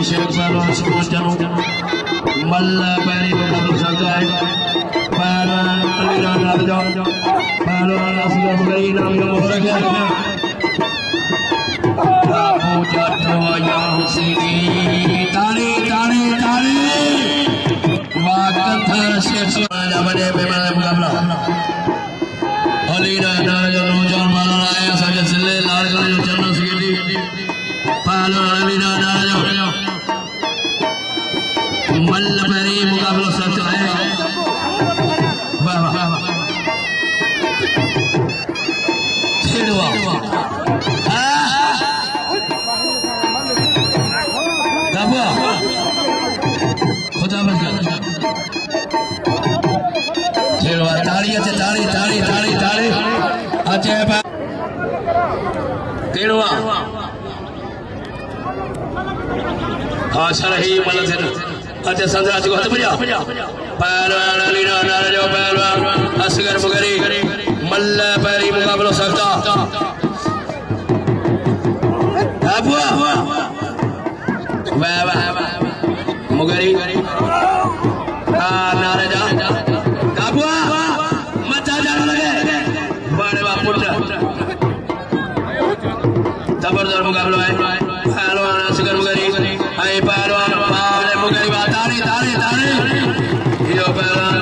शेख पहलवान सुमन जनू मल्ला पैरी मुकाबला सकता है पहलवान अलीराज राजा पहलवान असलम गई नाम का मुबारक है बाबू जाटवा या हुसैनी ताली ताली ताली वाकत शेख सुमन बड़े पैमाने मुकाबला अलीराज राजा नौजवान पहलवान आया साजे जिले लाड़गढ़ जो चरण सिटी पहलवान अलीराज राजा मल्ल पैरी मुकाबला सकता है वाह वाह वाह छेड़वा दबा खुदा बच गया छेड़वा ताड़ी अच्छे ताड़ी ताड़ी ताड़ी ताड़ी अच्छे छेड़वा आशा रही मतलब से अच्छा संजय को हाथ बजा पहलवान अलीराज राजा पहलवान असगर मुगरी मल्ल पैरी मुकाबला सकता अबुआ वाह वाह मुगरी नाराजा अबुआ मचा जाने लगे बड़े बापुट जबरदस्त मुकाबला है पहलवान असगर मुगरी हाय पहलवान मुगरी तारी तारी तारी यो पहलवान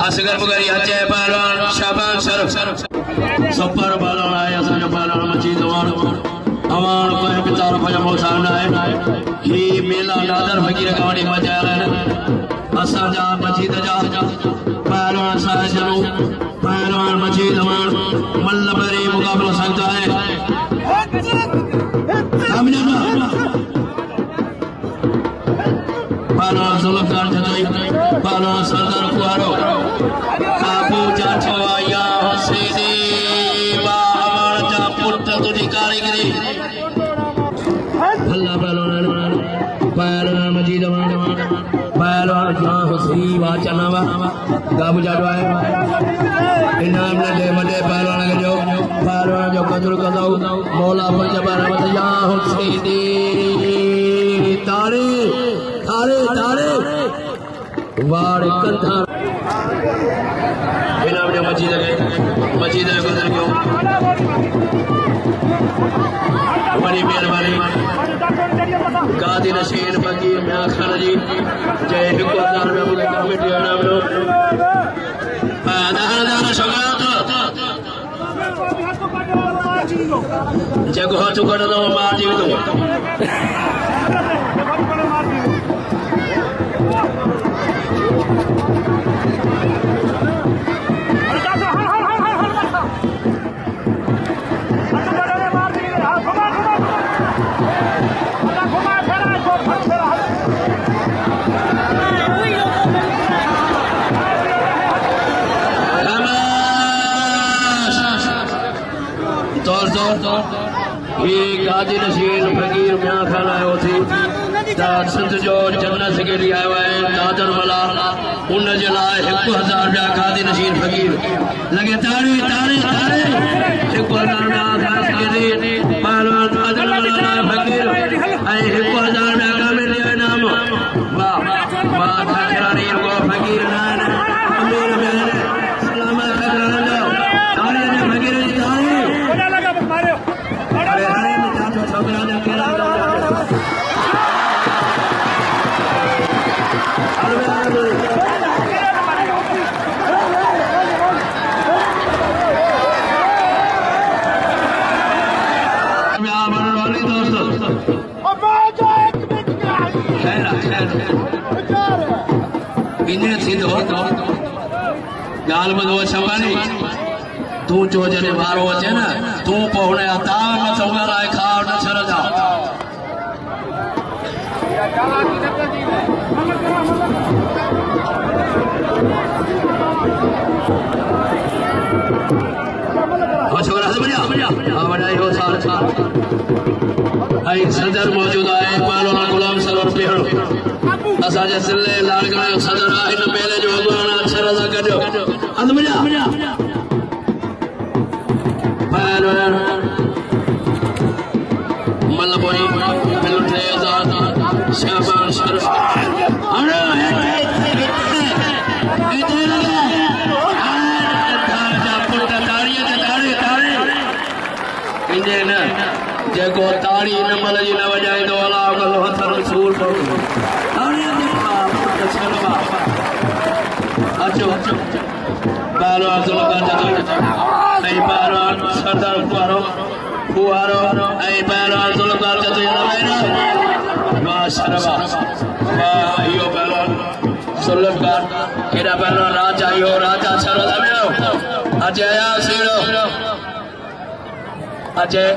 असगर मुगरी अच्छे पहलवान शाबाश सर सफर पहलवान आए असगर पहलवान मची दवान अवान को पितार भजा मोसाना है ही मेला नादर फकीर गाड़ी मजा रहे असा जा मची दजा पहलवान साह जनो पहलवान मची दवान मल्ल पैरी मुकाबला सकता है सामने पहलवान सुल्तान जतोई पहलवान सरदार कुआरो काबू जाठवा या हुसैनी बाहर जा पुट तुझी कारीगरी अल्लाह पहलवान मजीद पहलवान या हुसैनी वाचनावा काबू जाठवा है इनाम ने दे मदे पहलवान के जो पहलवान जो कदर कदाऊ मौला पंजबार या हुसैनी तारी तारे तारे वाड़ कंधा इनाम जो मस्जिद है गुजर क्यों बड़ी मेहरबानी गादी नशीन फकीर मियां खान जी जय हिकु हजार रुपया कमेटी इनाम लो दान सौगात जगह चुकड़ दो मार जी दो ये गाजी नशीन फकीर मियां खान आयो थी संत जो जन्नत के लिए आयो है दादर वाला उन जे लाए 1000 रुपया गाजी नशीन फकीर लगे ताड़ी ताड़ी ताड़ी 1000 रुपया खास के लिए पहलवान दादर वाला फकीर आई 1000 रुपया का मिल गया नाम वाह वाह खरानी को फकीर ना अमीर में सलामत खराना जाओ ताड़ी ने फकीर जी ताड़ी मारो अरे हरे में जातो छोकरा ने केला इन्हें थींदो गाल में दो छपानी तू जो जने मारो अचे न तू पहुने आता न चौगर आए खाओ न छर जा छोकरा से बढ़िया हां बढ़िया हो साल साल आई सदर मौजूद है पालोना गुलाम सरोवर पेहड़ो असाजे सिले लाड़गढ़ सदर आहे न मेले जो अगवाना अक्षर सा कढो अंद बढ़िया पालोना मलबोई मिल 3000 ताड़ी नमल जी न वजाईंदो अलाह कल हथर सूर पवंदो ताड़ीअ जे छलवा अचो पहलवान जुल्फ़ार जतो ऐं पहलवान सरदार फुवारो ऐं पहलवान जुल्फ़ार जतो लॻाईंदा माशरवा वाह इहो पहलवान जुल्फ़ार केॾा पहलवान राजा इहो राजा छरो थमियो अजय सीड़ो अजय